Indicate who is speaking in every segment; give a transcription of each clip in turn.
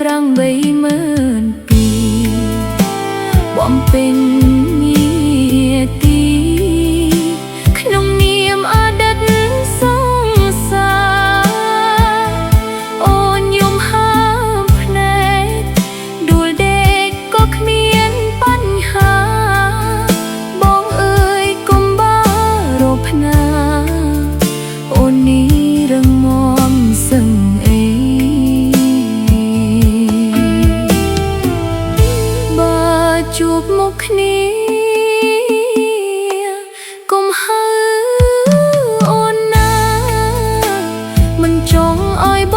Speaker 1: ប្រាំង30000 ពីបំពេញងារទីក្នុងនាមអតីតសង្សារអូនយំហើមភ្នែកដួលដេកក៏គ្មានបញ្ហាបងអើយកុំបារម្ភណាអូននេះរឹងមាំសឹងជួបមុខគ្នាកុំហៅអូនណាមិនចង់ឲ្យប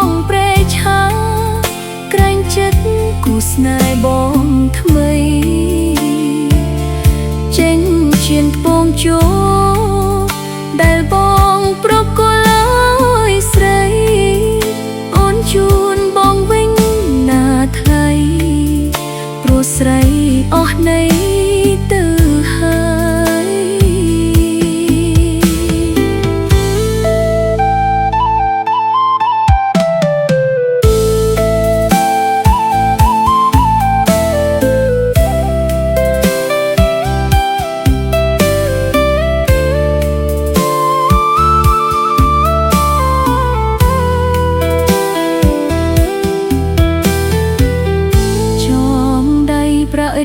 Speaker 1: ងប្រេឆាក្រែងចិត្តគូស្នេហ៍បងថ្មីចេញឈានពងជោដែលបងប្រគល់ឲ្យស្រីអូនជូនបងវិញណាថ្លៃស្រីអស់នៃទៅហើ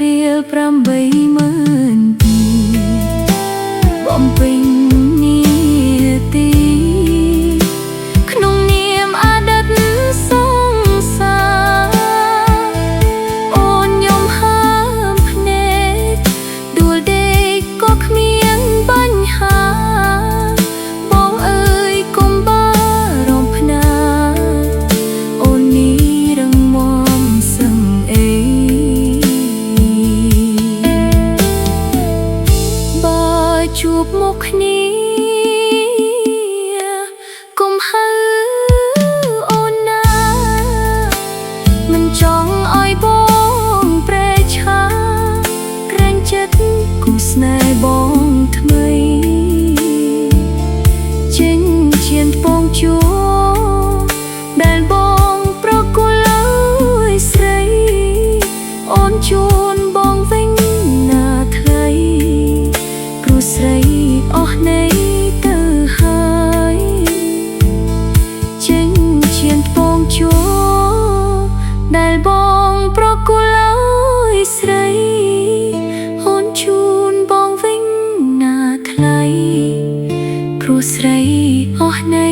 Speaker 1: រៀល80000 ពីបំពេញងារទីក្នុងនាមអតីតសង្សារអូនយំហើមភ្នែកដួលដេកក៏គ្មានបញ្ហាបងអើយកុំបារម្ភណាអូននេះរឹងមាំសឹងជួបមុខគ្នាកុំហៅអូនណាមិនចង់ឲ្យបងប្រេឆាក្រែងចិត្តគូស្នេហ៍បងថ្មីចេញឈានពងជោដែលបងប្រគល់ឲ្យស្រីអូនជូនបងវិញណាថ្លៃស្រីអស់នៃទៅហើយចេញឈានពងជោដែលបងប្រគល់ឲ្យស្រីអូនជូនបងវិញណាថ្លៃព្រោះស្រីអស់នៃ